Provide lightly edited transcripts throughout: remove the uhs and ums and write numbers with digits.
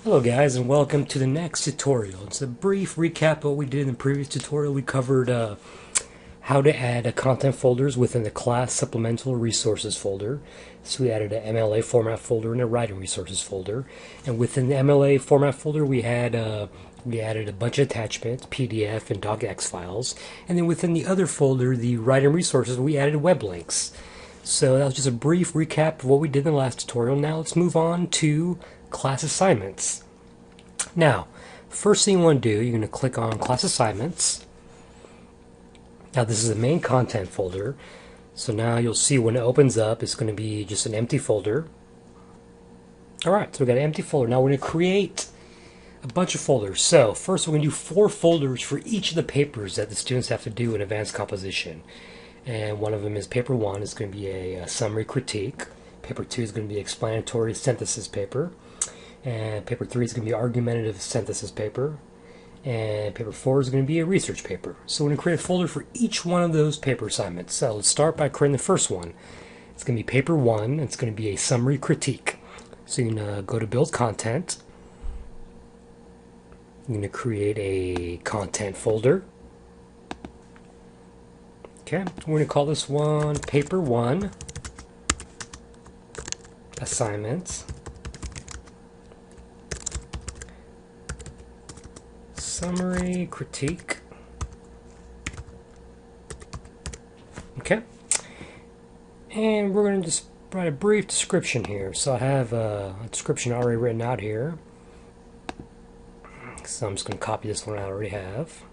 Hello guys, and welcome to the next tutorial. It's a brief recap of what we did in the previous tutorial. We covered how to add content folders within the class supplemental resources folder. So we added an MLA format folder and a writing resources folder. And within the MLA format folder we added a bunch of attachments, PDF and docx files. And then within the other folder, the writing resources, we added web links. So that was just a brief recap of what we did in the last tutorial. Now let's move on to class assignments. Now, first thing you want to do, you're going to click on class assignments. Now this is the main content folder. So now you'll see when it opens up, it's going to be just an empty folder. Alright, so we've got an empty folder. Now we're going to create a bunch of folders. So first we're going to do 4 folders for each of the papers that the students have to do in advanced composition. And one of them is paper 1 is going to be a summary critique. Paper 2 is going to be explanatory synthesis paper. And paper 3 is going to be argumentative synthesis paper. And paper 4 is going to be a research paper. So we're going to create a folder for each one of those paper assignments. So let's start by creating the first one. It's going to be paper 1. It's going to be a summary critique. So you're going to go to build content. You're going to create a content folder. Okay, we're going to call this one paper 1 assignments. Summary critique. Okay, and we're going to just write a brief description here. So I have a description already written out here. So I'm just going to copy this one I already have.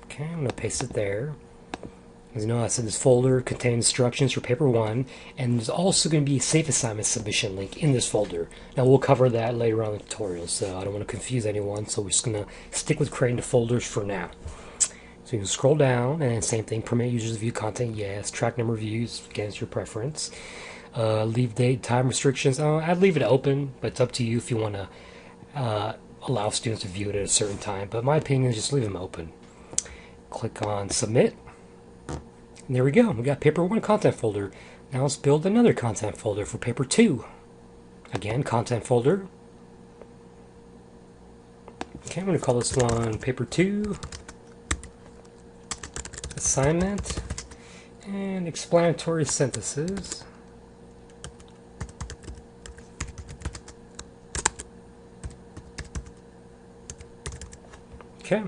Okay, I'm going to paste it there. As you know, I said this folder contains instructions for paper 1, and there's also going to be a safe assignment submission link in this folder. Now we'll cover that later on in the tutorial, so I don't want to confuse anyone, so we're just going to stick with creating the folders for now. So you can scroll down, and same thing, permit users to view content, yes. Track number of views, against your preference. Leave date, time restrictions, I'd leave it open, but it's up to you if you want to allow students to view it at a certain time, but my opinion is just leave them open. Click on submit. And there we go. We got paper 1 content folder. Now let's build another content folder for paper 2. Again, content folder. Okay, I'm going to call this one paper 2 assignment and explanatory synthesis. Okay.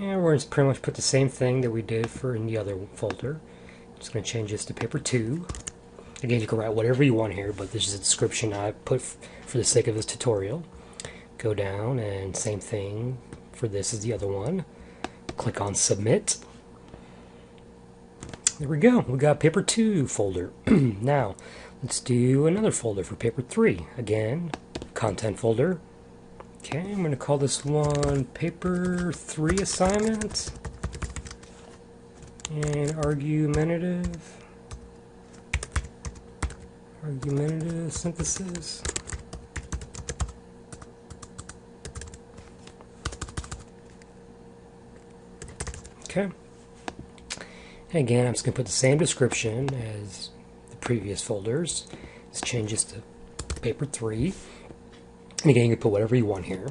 And we're going to pretty much put the same thing that we did for in the other folder. Just going to change this to paper 2. Again, you can write whatever you want here, but this is a description I put for the sake of this tutorial. Go down, and same thing for this as the other one. Click on submit. There we go. We got paper 2 folder. Now, let's do another folder for paper 3. Again, content folder. Okay, I'm going to call this one paper 3 assignment and argumentative synthesis. Okay. And again, I'm just going to put the same description as the previous folders. Let's change this to paper 3. And again, you can put whatever you want here.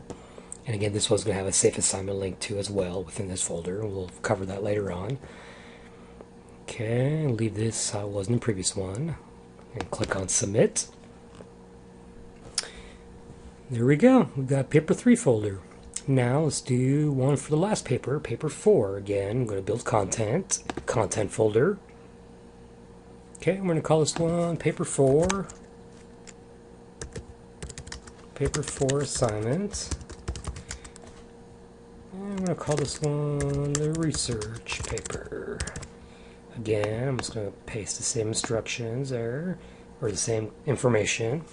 And again, this one's going to have a safe assignment link too as well within this folder. We'll cover that later on. Okay, leave this how it was in the previous one. And click on submit. There we go. We've got paper 3 folder. Now let's do one for the last paper, paper 4. Again, I'm going to build content folder. Okay, I'm going to call this one paper 4. Paper 4 assignment. And I'm going to call this one the research paper. Again, I'm just going to paste the same instructions there, or the same information.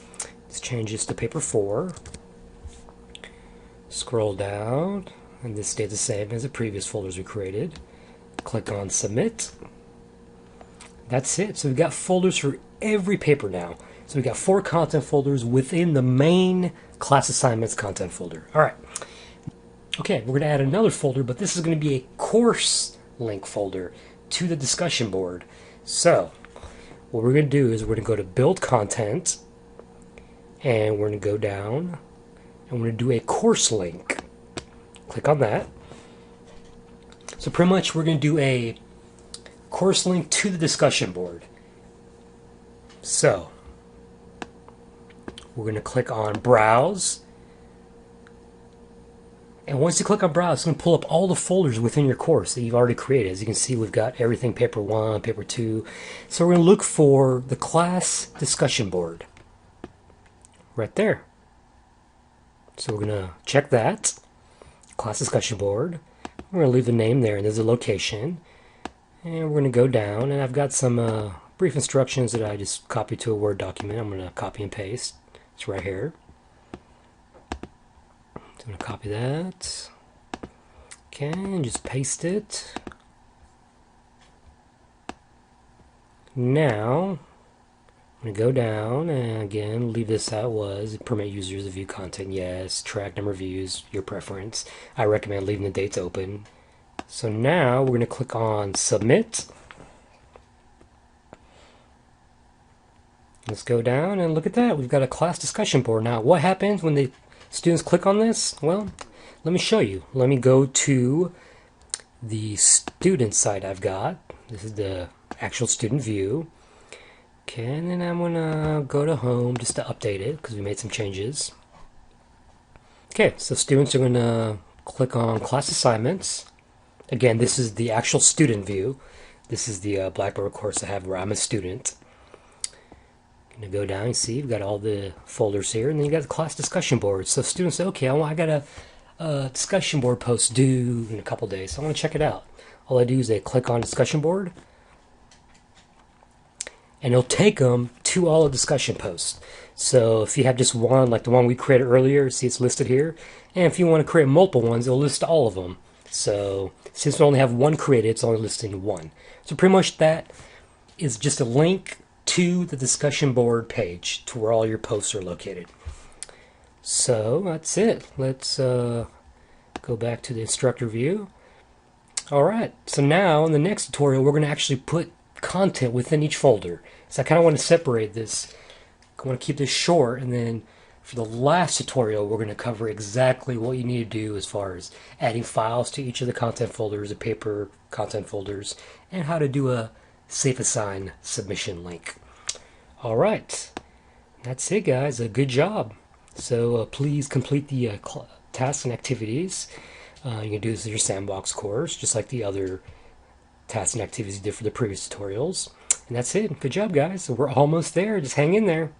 Let's change this to paper 4. Scroll down, and this stays the same as the previous folders we created. Click on submit. That's it. So we've got folders for every paper now. So we've got 4 content folders within the main class assignments content folder. Alright. Okay, we're going to add another folder, but this is going to be a course link folder to the discussion board. So, what we're going to do is we're going to go to Build Content, And we're going to go down and we're going to do a course link. Click on that. So pretty much we're going to do a course link to the discussion board. So we're going to click on Browse. And once you click on Browse, it's going to pull up all the folders within your course that you've already created. As you can see, we've got everything Paper 1, Paper 2. So we're going to look for the class discussion board right there. So we're going to check that. Class discussion board. We're going to leave the name there, and there's a location. And we're going to go down, and I've got some brief instructions that I just copied to a Word document. I'm going to copy and paste. It's right here. I'm going to copy that. Okay, and just paste it. Now, I'm going to go down and again leave this how it was. Permit users to view content, yes. Track number of views, your preference. I recommend leaving the dates open. So now we're going to click on Submit. Let's go down and look at that. We've got a class discussion board. Now, what happens when the students click on this? Well, let me show you. Let me go to the student site I've got. This is the actual student view. Okay, and then I'm going to go to Home just to update it because we made some changes. Okay, so students are going to click on Class Assignments. Again, this is the actual student view. This is the Blackboard course I have where I'm a student. Going to go down and see, you've got all the folders here, and then you got the class discussion board. So students say, okay, I got a discussion board post due in a couple days, so I want to check it out. All I do is I click on discussion board, and it'll take them to all the discussion posts. So if you have just one, like the one we created earlier, see it's listed here. And if you want to create multiple ones, it'll list all of them. So since we only have one created, it's only listing one. So pretty much that is just a link to the discussion board page to where all your posts are located. So that's it. Let's go back to the instructor view. Alright, so now in the next tutorial we're going to actually put content within each folder. So I kind of want to separate this. I want to keep this short, and then for the last tutorial we're going to cover exactly what you need to do as far as adding files to each of the content folders, the paper content folders, and how to do a Safe Assign submission link. Alright, that's it guys, a good job. So please complete the tasks and activities. You can do this in your sandbox course, just like the other tasks and activities you did for the previous tutorials. And that's it. Good job guys. So we're almost there. Just hang in there.